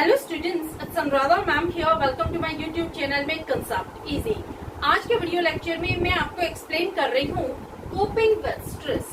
Hello students, it's Anuradha ma'am here. Welcome to my YouTube channel में concept easy. आज के video lecture में मैं आपको एक्सप्लेन कर रही हूँ कोपिंग विद स्ट्रेस।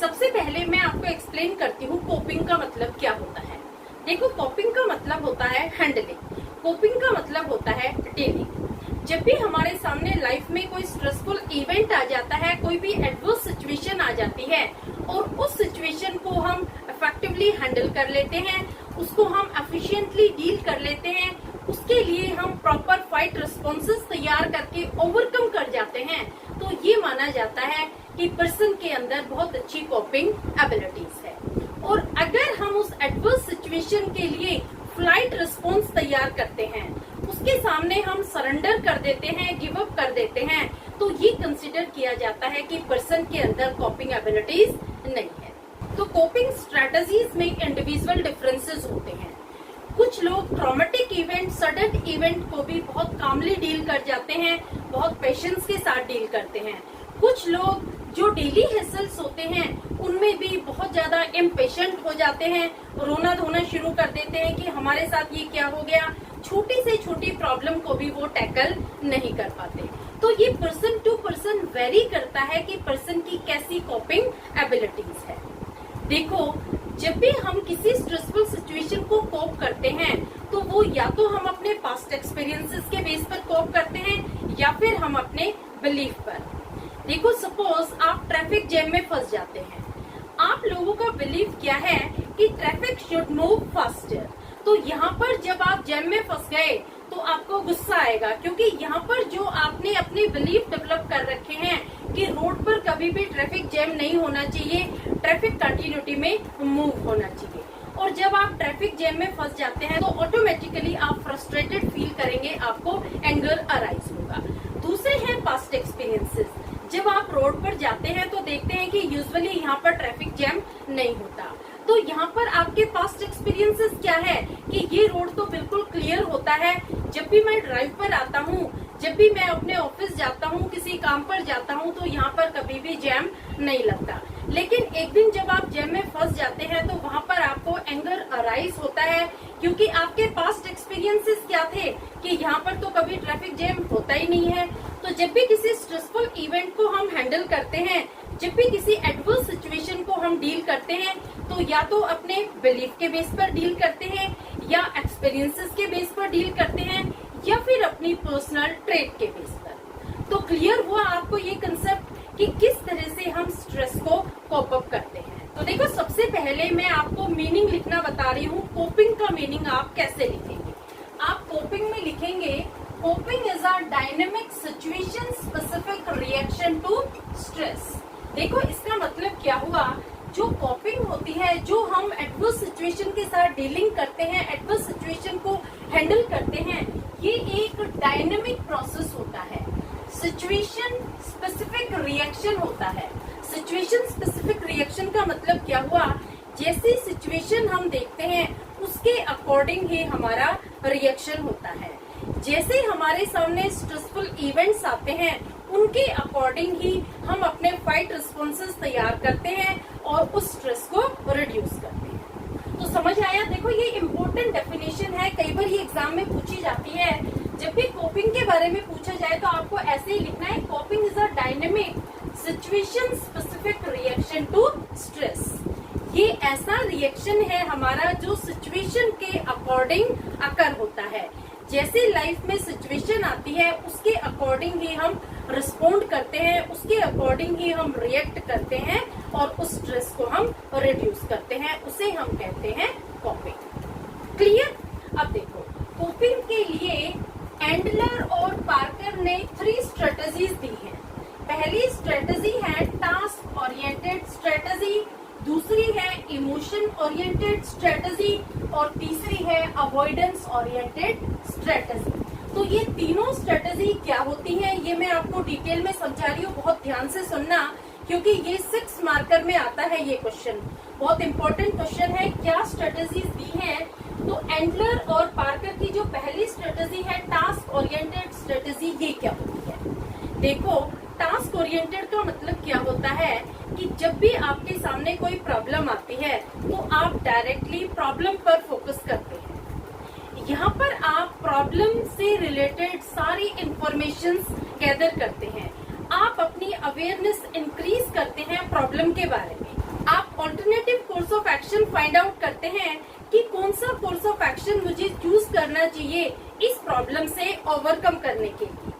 सबसे पहले मैं आपको एक्सप्लेन करती हूँ कोपिंग का मतलब क्या होता है। देखो, कोपिंग का मतलब होता है हैंडलिंग, कोपिंग का मतलब होता है डीलिंग। जब भी हमारे सामने लाइफ में कोई स्ट्रेसफुल इवेंट आ जाता है, कोई भी एडवर्स सिचुएशन आ जाती है और उस सिचुएशन को हम इफेक्टिवली हैंडल कर लेते हैं, उसको हम एफिशिएंटली डील कर लेते हैं, उसके लिए हम प्रॉपर फाइट रिस्पॉन्सेस तैयार करके ओवरकम कर जाते हैं, तो ये माना जाता है कि पर्सन के अंदर बहुत अच्छी कोपिंग एबिलिटीज है। और अगर हम उस एडवर्स सिचुएशन के लिए फ्लाइट रिस्पॉन्स तैयार करते हैं, उसके सामने हम सरेंडर कर देते हैं, गिव अप कर देते हैं, तो ये कंसिडर किया जाता है कि पर्सन के अंदर कोपिंग एबिलिटीज नहीं है। तो कोपिंग स्ट्रेटजीज में इंडिविजुअल डिफरेंसेस होते हैं। कुछ लोग ट्रॉमेटिक इवेंट, सडन इवेंट को भी बहुत कामली डील कर जाते हैं, बहुत पेशेंस के साथ डील करते हैं। कुछ लोग जो डेली हेसल्स होते हैं उनमें भी बहुत ज्यादा इम्पेशेंट हो जाते हैं, रोना धोना शुरू कर देते हैं कि हमारे साथ ये क्या हो गया। छोटी से छोटी प्रॉब्लम को भी वो टैकल नहीं कर पाते। तो ये पर्सन टू पर्सन वेरी करता है कि पर्सन की कैसी कोपिंग एबिलिटीज है। देखो, जब भी हम किसी स्ट्रेसफुल सिचुएशन को कोप करते हैं तो वो या तो हम अपने पास्ट एक्सपीरियंसेस के बेस पर कोप करते हैं या फिर हम अपने बिलीफ पर। देखो, सपोज आप ट्रैफिक जैम में फंस जाते हैं। आप लोगों का बिलीफ क्या है कि ट्रैफिक शुड मूव फास्टर। तो यहाँ पर जब आप जैम में फंस गए तो आपको गुस्सा आएगा, क्योंकि यहाँ पर जो आपने अपने बिलीफ डेवलप कर रखे हैं कि रोड पर कभी भी ट्रैफिक जैम नहीं होना चाहिए, ट्रैफिक कंटिन्यूटी में मूव होना चाहिए। और जब आप ट्रैफिक जैम में फंस जाते हैं तो ऑटोमेटिकली आप फ्रस्ट्रेटेड फील करेंगे, आपको एंगर अराइज होगा। दूसरे हैं पास्ट एक्सपीरियंसेस। जब आप रोड पर जाते हैं तो देखते हैं कि यूजुअली यहाँ पर ट्रैफिक जैम नहीं होता। तो यहाँ पर आपके पास्ट एक्सपीरियंसेस क्या है कि ये रोड तो बिल्कुल क्लियर होता है। जब भी मैं ड्राइव पर आता हूँ, जब भी मैं अपने ऑफिस जाता हूँ, किसी काम पर जाता हूँ, तो यहाँ पर कभी भी जैम नहीं लगता। लेकिन एक दिन जब आप जैम में फंस जाते हैं तो वहाँ पर आपको एंगर अराइज होता है, क्योंकि आपके पास्ट एक्सपीरियंसेस क्या थे कि यहाँ पर तो कभी ट्रैफिक जैम होता ही नहीं है। तो जब भी किसी स्ट्रेसफुल इवेंट को हम हैंडल करते हैं, जब भी किसी एडवर्स सिचुएशन को हम डील करते हैं, तो या तो अपने बिलीफ के बेस पर डील करते हैं, या एक्सपीरियंसेस के बेस पर डील करते हैं, या फिर अपनी पर्सनल ट्रेट के बेस पर। तो क्लियर हुआ आपको ये कंसेप्ट कि किस तरह से हम स्ट्रेस को कोप अप करते हैं। तो देखो, सबसे पहले मैं आपको मीनिंग लिखना बता रही हूँ। कोपिंग का मीनिंग आप कैसे लिखेंगे? आप कोपिंग में लिखेंगे, coping is a dynamic situation specific reaction to stress. देखो, इसका मतलब क्या हुआ? जो कोपिंग होती है, जो हम एडवर्स सिचुएशन के साथ डीलिंग करते हैं, एडवर्स सिचुएशन को हैंडल करते हैं, ये एक डायनेमिक प्रोसेस होता है, सिचुएशन स्पेसिफिक रिएक्शन होता है। सिचुएशन स्पेसिफिक रिएक्शन का मतलब क्या हुआ? जैसी सिचुएशन हम देखते हैं उसके अकॉर्डिंग ही हमारा रिएक्शन होता है। जैसे हमारे सामने स्ट्रेसफुल इवेंट्स आते हैं, उनके अकॉर्डिंग ही हम अपने फाइट रिस्पॉन्सेस तैयार करते हैं और उस स्ट्रेस को रिड्यूस करते हैं। तो समझ आया? देखो, ये इम्पोर्टेंट डेफिनेशन है, कई बार ये एग्जाम में पूछी जाती है। जब भी कोपिंग के बारे में पूछा जाए तो आपको ऐसे ही लिखना है, coping is a dynamic situation specific reaction to stress. ये ऐसा रिएक्शन है हमारा जो सिचुएशन के अकॉर्डिंग अकर होता है। जैसे लाइफ में सिचुएशन आती है उसके अकॉर्डिंग ही हम रिस्पोंड करते हैं, उसके अकॉर्डिंग ही हम रिएक्ट करते हैं और उस स्ट्रेस को हम रिड्यूस करते हैं, उसे हम कहते हैं कोपिंग। क्लियर? अब देखो, कोपिंग के लिए एंडलर और पार्कर ने 3 स्ट्रेटजीज दी हैं। पहली स्ट्रेटजी है टास्क ओरिएंटेड स्ट्रेटजी, दूसरी है इमोशन ओरिएंटेड स्ट्रेटजी और तीसरी है अवॉइडेंस ओरिएंटेड स्ट्रेटजी। तो ये तीनों स्ट्रेटजी क्या होती है ये मैं आपको डिटेल में समझा रही हूँ, बहुत ध्यान से सुनना, क्योंकि ये 6 मार्कर में आता है। ये क्वेश्चन बहुत इंपॉर्टेंट क्वेश्चन है। क्या स्ट्रेटजीज दी है? तो एंडलर और पार्कर की जो पहली स्ट्रेटजी है टास्क ओरिएंटेड स्ट्रेटजी, ये क्या होती है? देखो, टास्क ओरिएंटेड का मतलब क्या होता है कि जब भी आपके सामने कोई प्रॉब्लम आती है तो आप डायरेक्टली प्रॉब्लम पर फोकस करते हैं। यहाँ पर आप प्रॉब्लम से रिलेटेड सारी इंफॉर्मेशन गैदर करते हैं, आप अपनी अवेयरनेस इंक्रीज करते हैं प्रॉब्लम के बारे में, आप alternative course of action find out करते हैं कि कौन सा कोर्स ऑफ एक्शन मुझे चूज करना चाहिए इस प्रॉब्लम से ओवरकम करने के लिए।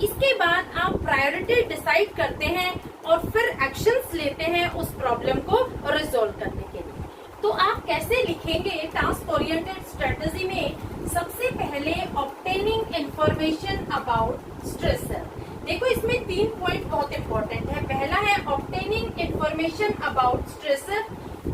इसके बाद आप प्रायोरिटी डिसाइड करते हैं और फिर एक्शंस लेते हैं उस प्रॉब्लम को रिजॉल्व करने के लिए। तो आप कैसे लिखेंगे टास्क ओरिएंटेड स्ट्रेटजी में? सबसे पहले ऑब्टेनिंग इंफॉर्मेशन अबाउट स्ट्रेसर। देखो इसमें 3 पॉइंट बहुत इंपॉर्टेंट है। पहला है ऑब्टेनिंग इंफॉर्मेशन अबाउट स्ट्रेसर,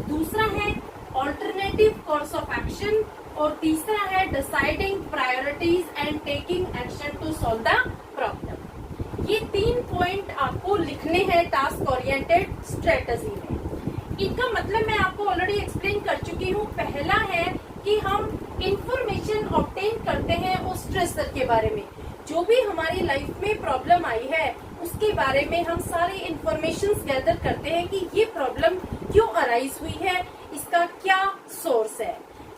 दूसरा है ऑल्टरनेटिव कोर्स ऑफ एक्शन और तीसरा है deciding priorities and taking action to solve the problem. ये 3 पॉइंट आपको लिखने हैं टास्क ओरिएंटेड स्ट्रेटजी में। इनका मतलब मैं आपको ऑलरेडी एक्सप्लेन कर चुकी हूँ। पहला है कि हम इंफॉर्मेशन ऑब्टेन करते हैं उस स्ट्रेसर के बारे में, जो भी हमारी लाइफ में प्रॉब्लम आई है उसके बारे में हम सारी इंफॉर्मेशन गैदर करते हैं कि ये प्रॉब्लम क्यों अराइज हुई है, इसका क्या सोर्स है,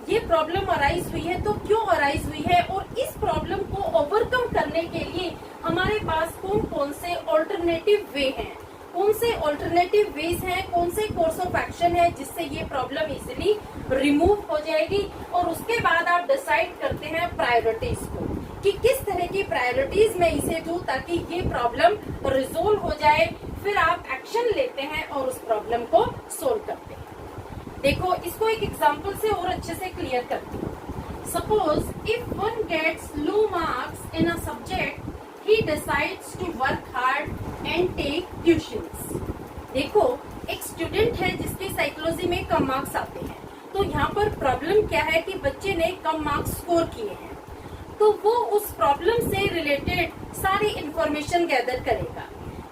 ये प्रॉब्लम अराइज हुई है तो क्यों अराइज हुई है, और इस प्रॉब्लम को ओवरकम करने के लिए हमारे पास कौन कौन से ऑल्टरनेटिव वे हैं, कौन से ऑल्टरनेटिव वेज हैं, कौन से कोर्स ऑफ एक्शन है जिससे ये प्रॉब्लम इजीली रिमूव हो जाएगी। और उसके बाद आप डिसाइड करते हैं प्रायोरिटीज को कि किस तरह की प्रायोरिटीज मैं इसे दूं ताकि ये प्रॉब्लम रिजोल्व हो जाए। फिर आप एक्शन लेते हैं और उस प्रॉब्लम को सोल्व करते हैं। देखो इसको एक एग्जांपल से और अच्छे से क्लियर करती हूँ। Suppose if one gets low marks in a subject, he decides to work hard and take tuitions। देखो एक स्टूडेंट है जिसके साइकोलॉजी में कम मार्क्स आते हैं, तो यहाँ पर प्रॉब्लम क्या है कि बच्चे ने कम मार्क्स स्कोर किए हैं, तो वो उस प्रॉब्लम से रिलेटेड सारी इंफॉर्मेशन गैदर करेगा।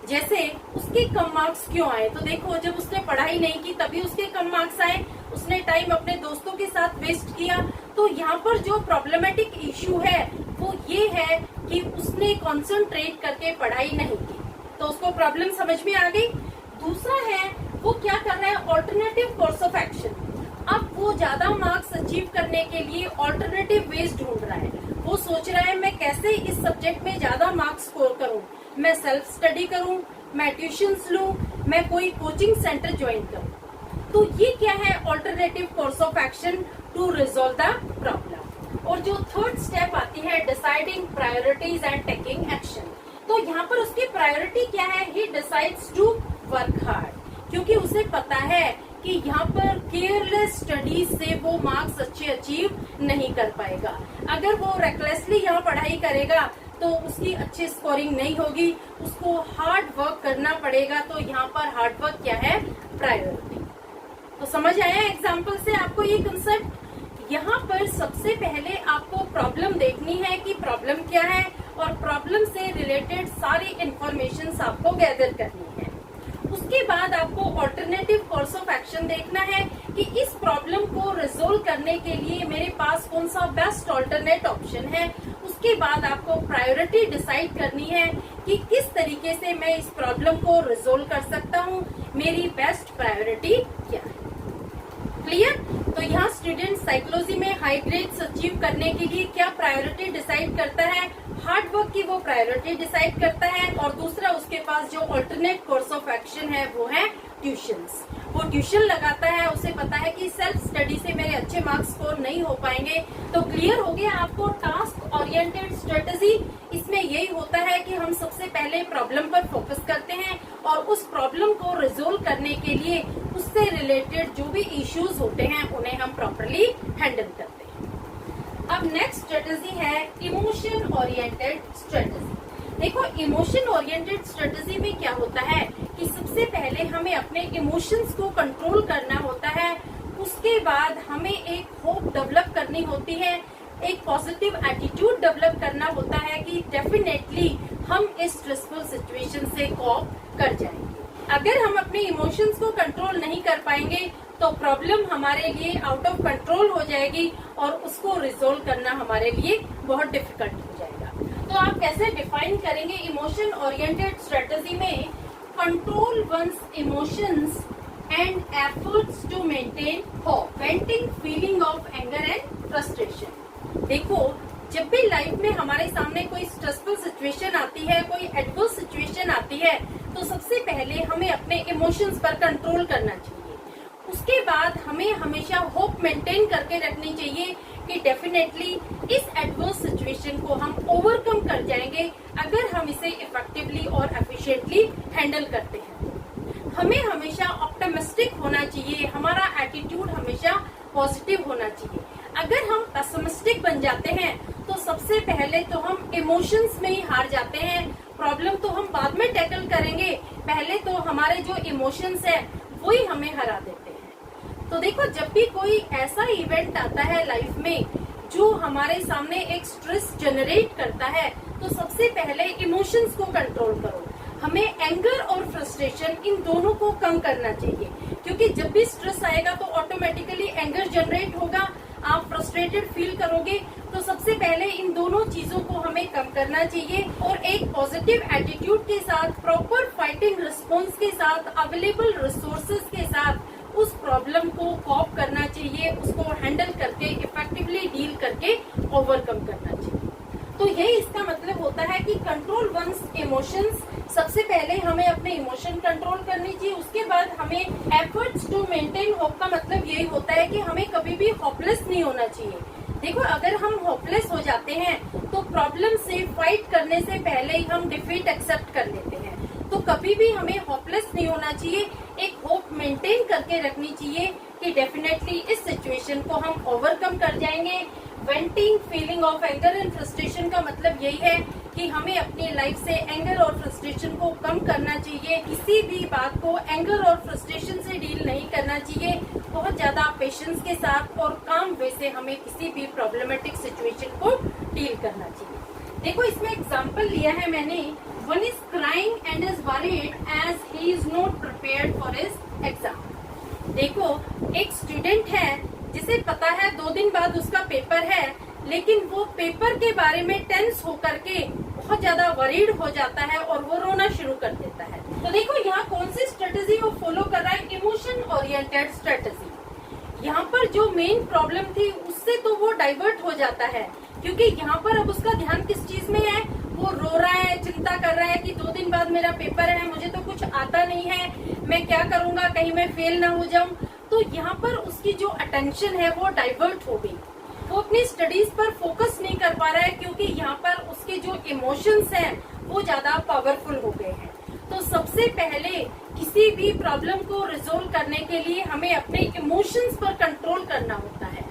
जैसे उसके कम मार्क्स क्यों आए, तो देखो जब उसने पढ़ाई नहीं की तभी उसके कम मार्क्स आए, उसने टाइम अपने दोस्तों के साथ वेस्ट किया। तो यहाँ पर जो प्रॉब्लमेटिक इश्यू है वो ये है कि उसने कंसंट्रेट करके पढ़ाई नहीं की, तो उसको प्रॉब्लम समझ में आ गई। दूसरा है वो क्या कर रहा है, ऑल्टरनेटिव कोर्स ऑफ एक्शन। अब वो ज्यादा मार्क्स अचीव करने के लिए ऑल्टरनेटिव वेज ढूंढ रहा है। वो सोच रहा है मैं कैसे इस सब्जेक्ट में ज्यादा मार्क्स स्कोर करूं, मैं सेल्फ स्टडी करूं, मैं ट्यूशंस लूं, मैं कोई कोचिंग सेंटर ज्वाइन करूं। तो ये क्या है, alternative course of action to resolve the problem. और जो थर्ड स्टेप आती है deciding priorities and taking action, तो यहाँ पर उसकी प्रायोरिटी क्या है, he decides to work hard, क्योंकि उसे पता है कि यहाँ पर केयरलेस स्टडीज से वो मार्क्स अच्छे अचीव नहीं कर पाएगा। अगर वो रेकलेसली यहाँ पढ़ाई करेगा तो उसकी अच्छी स्कोरिंग नहीं होगी, उसको हार्ड वर्क करना पड़ेगा। तो यहाँ पर हार्ड वर्क क्या है, प्रायोरिटी। तो समझ आया एग्जाम्पल से आपको ये कंसेप्ट। यहाँ पर सबसे पहले आपको प्रॉब्लम देखनी है कि प्रॉब्लम क्या है, और प्रॉब्लम से रिलेटेड सारी इंफॉर्मेशन आपको गैदर करनी है। उसके बाद आपको ऑल्टरनेटिव कोर्स ऑफ एक्शन देखना है कि इस प्रॉब्लम को रिजोल्व करने के लिए मेरे पास कौन सा बेस्ट ऑल्टरनेट ऑप्शन है। उसके बाद आपको प्रायोरिटी डिसाइड करनी है कि किस तरीके से मैं इस प्रॉब्लम को रिजोल्व कर सकता हूँ, मेरी बेस्ट प्रायोरिटी क्या है। क्लियर? तो यहाँ स्टूडेंट साइकोलॉजी में हाई ग्रेड्स अचीव करने के लिए क्या प्रायोरिटी डिसाइड करता है, हार्ड वर्क की वो प्रायोरिटी डिसाइड करता है। और दूसरा उसके पास जो अल्टरनेट कोर्स ऑफ एक्शन है वो है ट्यूशंस। वो ट्यूशन लगाता है, उसे पता है कि सेल्फ स्टडी से मेरे अच्छे मार्क्स स्कोर नहीं हो पाएंगे। तो क्लियर हो गया आपको टास्क ओरिएंटेड स्ट्रेटजी। इसमें यही होता है कि हम सबसे पहले प्रॉब्लम पर फोकस करते हैं और उस प्रॉब्लम को रिजोल्व करने के लिए उससे रिलेटेड जो भी इश्यूज होते हैं उन्हें हम प्रॉपरली हैंडल करते हैं। अब नेक्स्ट स्ट्रेटजी है इमोशन ओरिएंटेड स्ट्रेटजी। देखो इमोशन ओरिएंटेड स्ट्रेटजी में क्या होता है कि सबसे पहले हमें अपने इमोशंस को कंट्रोल करना होता है। उसके बाद हमें एक होप डेवलप करनी होती है, एक पॉजिटिव एटीट्यूड डेवलप करना होता है कि डेफिनेटली हम इस स्ट्रेसफुल सिचुएशन से कॉप कर जाएंगे। अगर हम अपने इमोशंस को कंट्रोल नहीं कर पाएंगे तो प्रॉब्लम हमारे लिए आउट ऑफ कंट्रोल हो जाएगी और उसको रिजोल्व करना हमारे लिए बहुत डिफिकल्ट हो जाएगा। तो आप कैसे डिफाइन करेंगे इमोशन ओरिएंटेड स्ट्रेटजी में, control one's emotions and efforts to maintain hope, venting feeling of anger and frustration. देखो, जब भी लाइफ में हमारे सामने कोई स्ट्रेसफुल सिचुएशन आती है, कोई एडवर्स सिचुएशन आती है, तो सबसे पहले हमें अपने इमोशंस पर कंट्रोल करना चाहिए। उसके बाद हमें हमेशा होप मेंटेन करके रखनी चाहिए कि डेफिनेटली इस एडवर्स सिचुएशन को हम ओवरकम कर जाएंगे अगर हम इसे इफेक्टिवली और एफिशिएंटली हैंडल करते हैं। हमें हमेशा ऑप्टिमिस्टिक होना चाहिए, हमारा एटीट्यूड हमेशा पॉजिटिव होना चाहिए। अगर हम पेसिमिस्टिक बन जाते हैं तो सबसे पहले तो हम इमोशंस में ही हार जाते हैं। प्रॉब्लम तो हम बाद में टैकल करेंगे, पहले तो हमारे जो इमोशंस है वही हमें हरा देते हैं। तो देखो, जब भी कोई ऐसा इवेंट आता है लाइफ में जो हमारे सामने एक स्ट्रेस जनरेट करता है, तो सबसे पहले इमोशंस को कंट्रोल करो। हमें एंगर और फ्रस्ट्रेशन इन दोनों को कम करना चाहिए, क्योंकि जब भी स्ट्रेस आएगा तो ऑटोमेटिकली एंगर जनरेट होगा, आप फ्रस्ट्रेटेड फील करोगे। तो सबसे पहले इन दोनों चीजों को हमें कम करना चाहिए और एक पॉजिटिव एटीट्यूड के साथ, प्रॉपर फाइटिंग रिस्पॉन्स के साथ, अवेलेबल रिसोर्सेज के साथ उस प्रॉब्लम को कॉप करना चाहिए, उसको हैंडल करके इफेक्टिवली डील करके ओवरकम करना चाहिए। तो यही इसका मतलब होता है कि कंट्रोल वंस इमोशंस। सबसे पहले हमें अपने इमोशन कंट्रोल करनी चाहिए, उसके बाद हमें एफर्ट्स टू मेंटेन होप का मतलब यही होता है कि हमें कभी भी होपलेस नहीं होना चाहिए। देखो, अगर हम होपलेस हो जाते हैं तो प्रॉब्लम से फाइट करने से पहले ही हम डिफीट एक्सेप्ट कर लेते हैं। तो कभी भी हमें होपलेस नहीं होना चाहिए, एक होप मेंटेन करके रखनी चाहिए कि डेफिनेटली इस सिचुएशन को हम ओवरकम कर जाएंगे। Venting feeling of anger and frustration का मतलब यही है कि हमें अपनी लाइफ से एंगर और फ्रस्ट्रेशन को कम करना चाहिए। किसी भी बात को एंगर और फ्रस्ट्रेशन से डील नहीं करना चाहिए। बहुत ज्यादा पेशेंस के साथ और काम वे से हमें किसी भी प्रॉब्लमेटिक सिचुएशन को डील करना चाहिए। देखो, इसमें एग्जाम्पल लिया है मैंने। One is crying and is worried as he is not prepared for his exam. देखो, एक स्टूडेंट है जिसे पता है 2 दिन बाद उसका पेपर है, लेकिन वो पेपर के बारे में टेंस होकर के बहुत ज्यादा वरीड हो जाता है और वो रोना शुरू कर देता है। तो देखो, यहाँ कौन सी स्ट्रेटेजी वो फॉलो कर रहा है? Emotion oriented strategy. यहाँ पर जो मेन प्रॉब्लम थी उससे तो वो डाइवर्ट हो जाता है, क्योंकि यहाँ पर अब उसका ध्यान किस चीज में है? वो रो रहा है, चिंता कर रहा है कि 2 दिन बाद मेरा पेपर है, मुझे तो कुछ आता नहीं है, मैं क्या करूंगा, कहीं मैं फेल ना हो जाऊं। तो यहाँ पर उसकी जो अटेंशन है वो डाइवर्ट हो गई। वो अपनी स्टडीज पर फोकस नहीं कर पा रहा है, क्योंकि यहाँ पर उसके जो इमोशंस हैं वो ज्यादा पावरफुल हो गए हैं। तो सबसे पहले किसी भी प्रॉब्लम को रिजोल्व करने के लिए हमें अपने इमोशंस पर कंट्रोल करना होता है।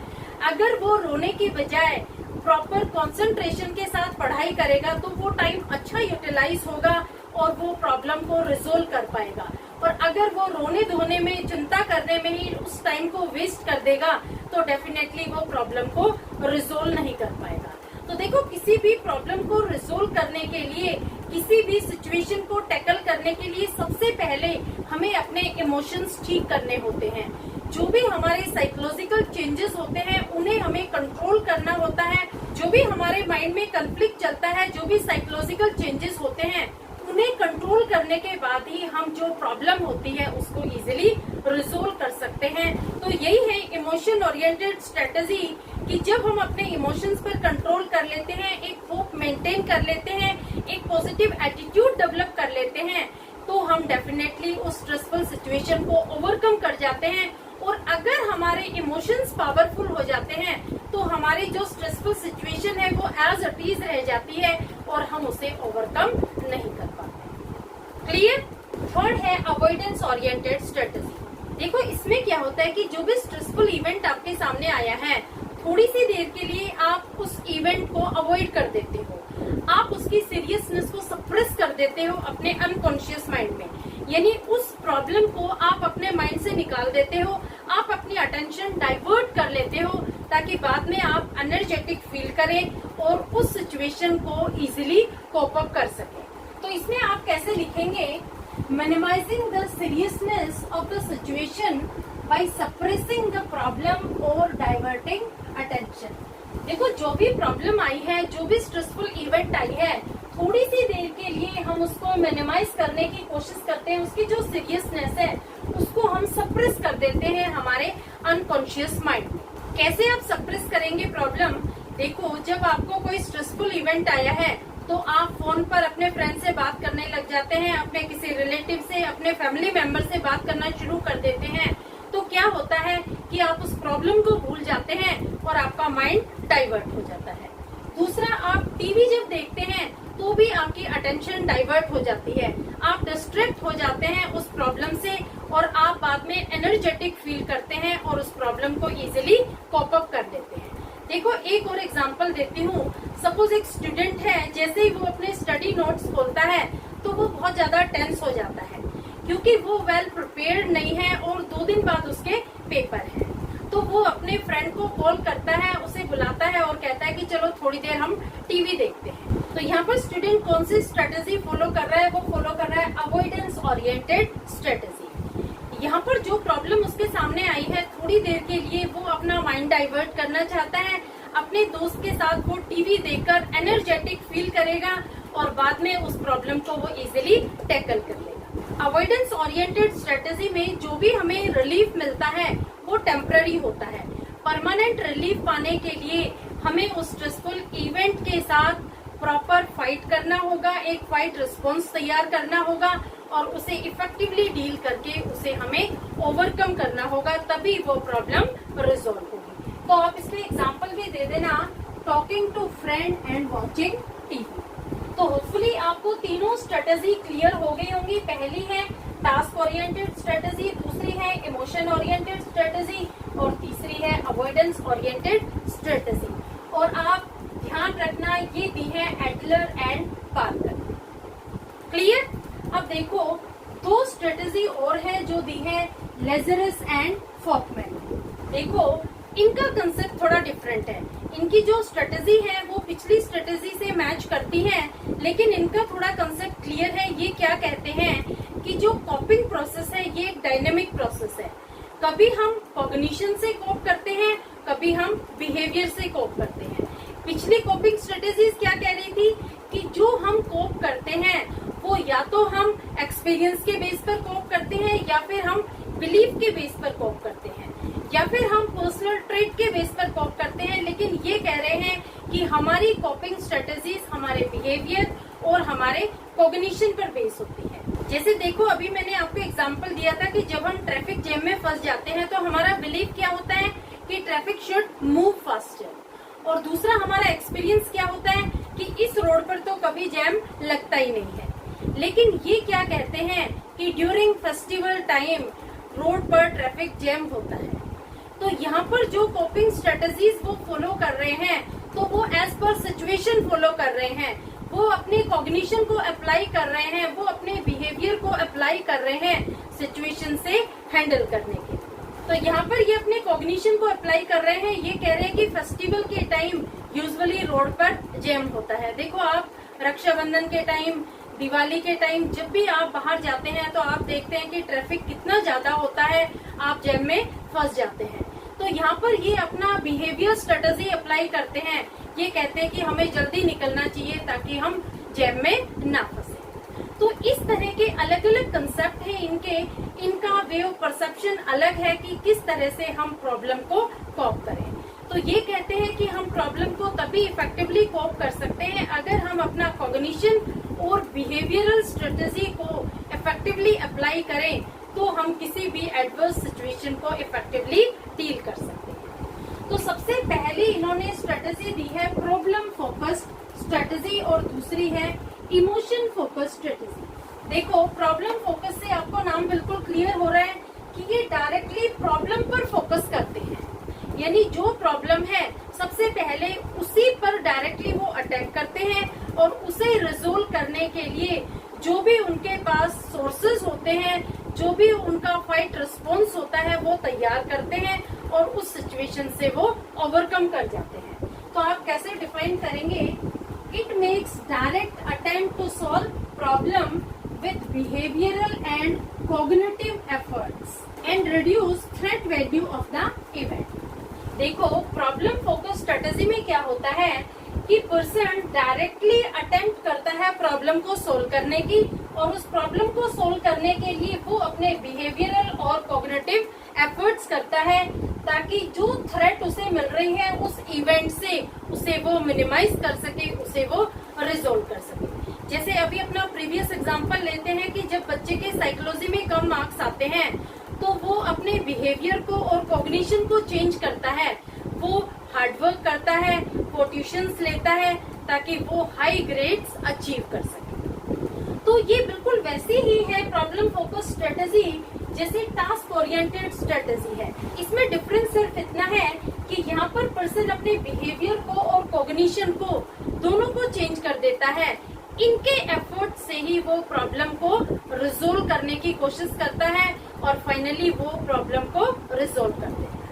अगर वो रोने की बजाय प्रॉपर कंसंट्रेशन के साथ पढ़ाई करेगा तो वो टाइम अच्छा यूटिलाइज होगा और वो प्रॉब्लम को रिजोल्व कर पाएगा। और अगर वो रोने धोने में, चिंता करने में ही उस टाइम को वेस्ट कर देगा तो डेफिनेटली वो प्रॉब्लम को रिजोल्व नहीं कर पाएगा। तो देखो, किसी भी प्रॉब्लम को रिजोल्व करने के लिए, किसी भी सिचुएशन को टैकल करने के लिए सबसे पहले हमें अपने इमोशंस ठीक करने होते हैं। जो भी हमारे साइकोलॉजिकल चेंजेस होते हैं उन्हें हमें कंट्रोल करना होता है। जो भी हमारे माइंड में कॉन्फ्लिक्ट चलता है, जो भी साइकोलॉजिकल चेंजेस होते हैं, उन्हें कंट्रोल करने के बाद ही हम जो प्रॉब्लम होती है उसको इजीली रिजोल्व कर सकते हैं। तो यही है इमोशन ओरिएंटेड स्ट्रेटेजी कि जब हम अपने इमोशंस पर कंट्रोल कर लेते हैं, एक होप मेंटेन कर लेते हैं, एक पॉजिटिव एटीट्यूड डेवलप कर लेते हैं, तो हम डेफिनेटली उस स्ट्रेसफुल सिचुएशन को ओवरकम कर जाते हैं। और अगर हमारे इमोशंस पावरफुल हो जाते हैं तो हमारी जो स्ट्रेसफुल सिचुएशन है वो एज इट इज रह जाती है और हम उसे ओवरकम नहीं कर पाते। क्लियर? थर्ड है अवॉइडेंस ओरिएंटेड स्ट्रेटेजी। देखो, इसमें क्या होता है कि जो भी स्ट्रेसफुल इवेंट आपके सामने आया है, थोड़ी सी देर के लिए आप उस इवेंट को अवॉइड कर देते हो, आप उसकी सीरियसनेस को सप्रेस कर देते हो अपने अनकॉन्शियस माइंड में। यानी उस प्रॉब्लम को आप अपने माइंड से निकाल देते हो, आप अपनी अटेंशन डाइवर्ट कर लेते हो ताकि बाद में आप एनर्जेटिक फील करें और उस सिचुएशन को इजीली कोप अप कर सकें। तो इसमें आप कैसे लिखेंगे? Minimising the seriousness of the situation by suppressing the problem और डाइवर्टिंग अटेंशन। देखो, जो भी प्रॉब्लम आई है, जो भी स्ट्रेसफुल इवेंट आई है, थोड़ी सी देर के लिए हम उसको मिनिमाइज करने की कोशिश करते हैं, उसकी जो सीरियसनेस है उसको हम सप्रेस कर देते हैं हमारे अनकॉन्शियस माइंड में। कैसे आप सप्रेस करेंगे प्रॉब्लम? देखो, जब आपको कोई स्ट्रेसफुल इवेंट आया है तो आप फोन पर अपने फ्रेंड से बात करने लग जाते हैं, अपने किसी रिलेटिव से, अपने फैमिली मेंबर से बात करना शुरू कर देते हैं। तो क्या होता है कि आप उस प्रॉब्लम को भूल जाते हैं और आपका माइंड डाइवर्ट हो जाता है। दूसरा, आप टीवी जब देखते हैं तो भी आपकी अटेंशन डाइवर्ट हो जाती है, आप डिस्ट्रैक्ट हो जाते हैं उस प्रॉब्लम से और आप बाद में एनर्जेटिक फील करते हैं और उस प्रॉब्लम को इजीली कॉप अप कर लेते हैं। देखो, एक और एग्जांपल देती हूँ। सपोज एक स्टूडेंट है, जैसे ही वो अपने स्टडी नोट्स खोलता है तो वो बहुत ज्यादा टेंस हो जाता है क्योंकि वो वेल प्रिपेयर्ड नहीं है और 2 दिन बाद उसके पेपर है। तो वो अपने फ्रेंड को कॉल करता है, उसे बुलाता है और कहता है कि चलो थोड़ी देर हम टीवी देखते हैं। तो यहाँ पर स्टूडेंट कौन सी स्ट्रेटेजी फॉलो कर रहा है? वो फॉलो कर रहा है अवॉइडेंस ओरिएंटेड स्ट्रेटेजी। यहाँ पर जो प्रॉब्लम उसके सामने आई है, थोड़ी देर के लिए वो अपना माइंड डाइवर्ट करना चाहता है, अपने दोस्त के साथ वो टीवी देखकर एनर्जेटिक फील करेगा और बाद में उस प्रॉब्लम को वो इजीली टैकल कर लेगा। अवॉइडेंस ओरिएंटेड स्ट्रेटेजी में जो भी हमें रिलीफ मिलता है वो टेम्पररी होता है। परमानेंट रिलीफ पाने के लिए हमें उस स्ट्रेसफुल इवेंट के साथ प्रॉपर फाइट करना होगा, एक फाइट रिस्पॉन्स तैयार करना होगा और उसे इफेक्टिवली डील करके उसे हमें ओवरकम करना होगा, तभी वो प्रॉब्लम रिजॉल्व होगी। तो आप इसमें एग्जांपल भी दे देना, talking to friend and watching TV. तो होपफुली आपको तीनों स्ट्रेटेजी क्लियर हो गई होंगी। पहली है टास्क ओरिएंटेड स्ट्रेटेजी, दूसरी है इमोशन ओरिएंटेड स्ट्रेटेजी और तीसरी है अवॉइडेंस ओरिएंटेड स्ट्रेटेजी। और आप ध्यान रखना, ये दी है एडलर एंड पार्कर। क्लियर? अब देखो, 2 स्ट्रेटेजी और है जो दी है लेजरस एंड फॉकमैन। देखो, इनका कंसेप्ट थोड़ा डिफरेंट है। इनकी जो स्ट्रेटेजी है वो पिछली स्ट्रेटेजी से मैच करती है, लेकिन इनका थोड़ा कंसेप्ट क्लियर है। ये क्या कहते हैं कि जो कॉपिंग प्रोसेस है ये एक डायनेमिक प्रोसेस है। कभी हम कॉग्निशन से कोप करते हैं, कभी हम बिहेवियर से कोप करते हैं। पिछली कोपिंग स्ट्रेटेजीज क्या कह रही थी कि जो हम कोप करते हैं वो या तो हम एक्सपीरियंस के बेस पर कोप करते हैं, या फिर हम बिलीफ के बेस पर कोप करते हैं, या फिर हम पर्सनल ट्रेट के बेस पर कोप करते हैं। लेकिन ये कह रहे हैं कि हमारी कोपिंग स्ट्रेटेजीज हमारे बिहेवियर और हमारे कॉग्निशन पर बेस होती है। जैसे देखो, अभी मैंने आपको एग्जांपल दिया था कि जब हम ट्रैफिक जैम में फंस जाते हैं तो हमारा बिलीफ क्या होता है कि ट्रैफिक शुड मूव फास्टर, और दूसरा हमारा एक्सपीरियंस क्या होता है कि इस रोड पर तो कभी जैम लगता ही नहीं है। लेकिन ये क्या कहते हैं कि ड्यूरिंग फेस्टिवल टाइम रोड पर ट्रैफिक जैम होता है। तो यहाँ पर जो कोपिंग स्ट्रेटेजीज वो फॉलो कर रहे हैं तो वो एज पर सिचुएशन फॉलो कर रहे हैं, वो अपने कॉग्निशन को अप्लाई कर रहे हैं, वो अपने बिहेवियर को अप्लाई कर रहे हैं सिचुएशन से हैंडल करने के। तो यहाँ पर ये अपने कॉग्निशन को अप्लाई कर रहे हैं। ये कह रहे हैं कि फेस्टिवल के टाइम यूजुअली रोड पर जैम होता है। देखो, आप रक्षाबंधन के टाइम, दिवाली के टाइम जब भी आप बाहर जाते हैं तो आप देखते हैं कि ट्रैफिक कितना ज्यादा होता है, आप जैम में फंस जाते हैं। तो यहाँ पर ये अपना बिहेवियर स्ट्रेटेजी अप्लाई करते हैं। ये कहते हैं कि हमें जल्दी निकलना चाहिए ताकि हम जैम में ना फंसे। तो इस तरह के अलग अलग कंसेप्ट हैं इनके, इनका वे ऑफ परसेप्शन अलग है कि किस तरह से हम प्रॉब्लम को कॉप करें। तो ये कहते हैं कि हम प्रॉब्लम को तभी इफेक्टिवली कॉप कर सकते हैं अगर हम अपना कॉग्निशन और बिहेवियरल स्ट्रेटेजी को इफेक्टिवली अप्लाई करें, तो हम किसी भी एडवर्स सिचुएशन को इफेक्टिवली डील कर सकते हैं। तो सबसे पहले इन्होंने स्ट्रेटेजी दी है प्रॉब्लम फोकस्ड स्ट्रेटेजी और दूसरी है इमोशन फोकस्ड स्ट्रेटेजी। देखो, प्रॉब्लम फोकस से आपको नाम बिल्कुल क्लियर हो रहा है कि ये डायरेक्टली प्रॉब्लम पर फोकस करते हैं, यानी जो प्रॉब्लम है सबसे पहले उसी पर डायरेक्टली वो अटैक करते हैं और उसे रिजोल्व करने के लिए जो भी उनके पास सोर्सेज होते हैं, जो भी उनका फाइट रिस्पॉन्स होता है वो तैयार करते हैं और उस सिचुएशन से वो ओवरकम कर जाते हैं। तो आप कैसे डिफाइन करेंगे? It makes direct attempt to solve problem with behavioural and cognitive efforts and reduce threat value of the event. देखो, प्रॉब्लम फोकस स्ट्रेटेजी में क्या होता है कि पर्सन डायरेक्टली अटेम्प्ट करता है प्रॉब्लम को सोल्व करने की, और उस प्रॉब्लम को सोल्व करने के लिए वो अपने बिहेवियरल और कॉग्निटिव एफर्ट्स करता है ताकि जो थ्रेट उसे मिल रही है उस इवेंट से उसे वो मिनिमाइज कर सके, उसे वो रिजोल्व कर सके। जैसे अभी अपना प्रीवियस एग्जांपल लेते हैं कि जब बच्चे के साइकोलॉजी में कम मार्क्स आते हैं तो वो अपने बिहेवियर को और कॉग्निशन को चेंज करता है, वो हार्डवर्क करता है, वो ट्यूशंस लेता है ताकि वो हाई ग्रेड्स अचीव कर सके। तो ये बिल्कुल वैसी ही है प्रॉब्लम फोकस स्ट्रेटेजी जैसे टास्क ओरिएंटेड स्ट्रेटेजी है। इसमें डिफरेंस सिर्फ इतना है कि यहाँ पर पर्सन अपने बिहेवियर को और कॉग्निशन को दोनों को चेंज कर देता है। इनके एफर्ट से ही वो प्रॉब्लम को रिजोल्व करने की कोशिश करता है और फाइनली वो प्रॉब्लम को रिजोल्व करते हैं।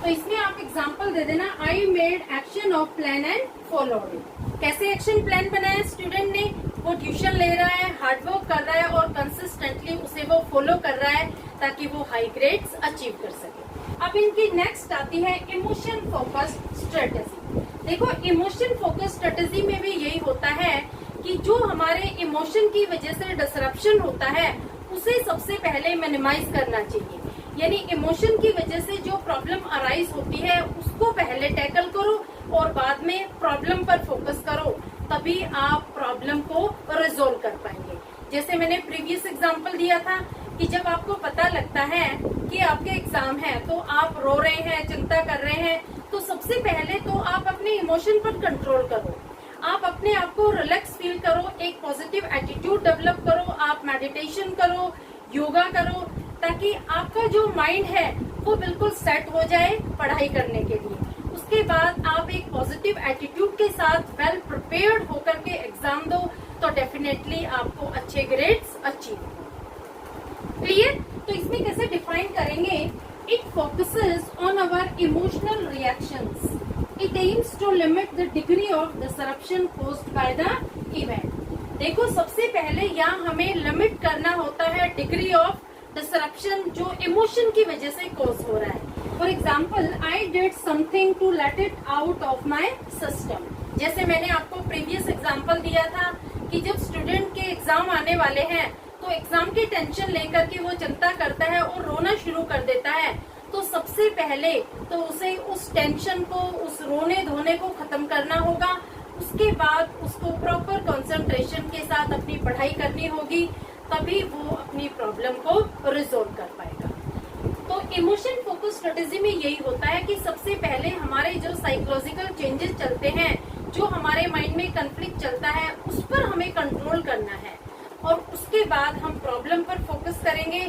तो इसमें आप एग्जांपल दे देना, I made action of plan and followed it. कैसे एक्शन प्लान बनाया स्टूडेंट ने? वो ट्यूशन ले रहा है, हार्डवर्क कर रहा है और कंसिस्टेंटली उसे वो फॉलो कर रहा है ताकि वो हाई ग्रेड्स अचीव कर सके। अब इनकी नेक्स्ट आती है इमोशन फोकस्ड स्ट्रेटेजी। देखो, इमोशन फोकस्ड स्ट्रेटेजी में भी यही होता है कि जो हमारे इमोशन की वजह से डिसरप्शन होता है उसे सबसे पहले मिनिमाइज करना चाहिए। यानी इमोशन की वजह से जो प्रॉब्लम अराइज होती है उसको पहले टैकल करो और बाद में प्रॉब्लम पर फोकस करो, तभी आप प्रॉब्लम को रिजोल्व कर पाएंगे। जैसे मैंने प्रीवियस एग्जांपल दिया था कि जब आपको पता लगता है कि आपके एग्जाम है तो आप रो रहे हैं, चिंता कर रहे हैं, तो सबसे पहले तो आप अपने इमोशन पर कंट्रोल करो, आप अपने आप को रिलैक्स फील करो, एक पॉजिटिव एटीट्यूड डेवलप करो, आप मेडिटेशन करो, योगा करो, ताकि आपका जो माइंड है वो बिल्कुल सेट हो जाए पढ़ाई करने के लिए। उसके बाद आप एक पॉजिटिव एटीट्यूड के साथ वेल प्रिपेयर्ड होकर के एग्जाम दो तो डेफिनेटली आपको अच्छे ग्रेड्स अचीव हो। क्लियर? तो इसमें कैसे डिफाइन करेंगे? It focuses on our emotional reactions, it aims to limit the degree of disruption caused by the event. देखो, सबसे पहले यहाँ हमें लिमिट करना होता है डिग्री ऑफ डिसरप्शन जो इमोशन की वजह से कॉज हो रहा है। For example, I did something to let it out of my system. जैसे मैंने आपको प्रीवियस एग्जाम्पल दिया था कि जब स्टूडेंट के एग्जाम आने वाले हैं तो एग्जाम की टेंशन लेकर के वो चिंता करता है और रोना शुरू कर देता है, तो सबसे पहले तो उसे उस टेंशन को, उस रोने धोने को खत्म करना होगा। उसके बाद उसको प्रॉपर कंसंट्रेशन के साथ अपनी पढ़ाई करनी होगी, तभी वो अपनी प्रॉब्लम को रिजोल्व कर पाएगा। तो इमोशन फोकस स्ट्रेटेजी में यही होता है कि सबसे पहले हमारे जो साइकोलॉजिकल चेंजेस चलते हैं, जो हमारे माइंड में कन्फ्लिक्ट चलता है, उस पर हमें कंट्रोल करना है और उसके बाद हम प्रॉब्लम पर फोकस करेंगे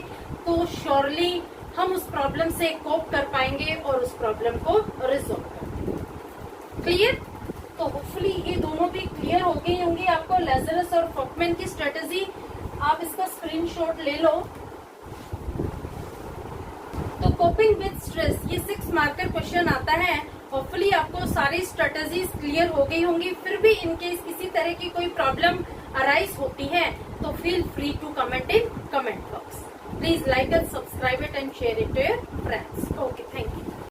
तो श्योरली हम उस प्रॉब्लम से कोप कर पाएंगे और उस प्रॉब्लम को रिजोल्व कर पाएंगे। क्लियर? तो होपफुली ये दोनों भी क्लियर हो गई होंगी आपको, लेजरस और फॉकमैन की स्ट्रेटेजी। आप इसका स्क्रीनशॉट ले लो। तो कोपिंग विद स्ट्रेस, ये 6 मार्कर क्वेश्चन आता है। होपफुली आपको सारी स्ट्रेटेजीज क्लियर हो गई होंगी। फिर भी इनकेस किसी तरह की कोई प्रॉब्लम अराइज होती है तो feel free to comment in comment box. Please like and subscribe it and share it to your friends. Okay, thank you.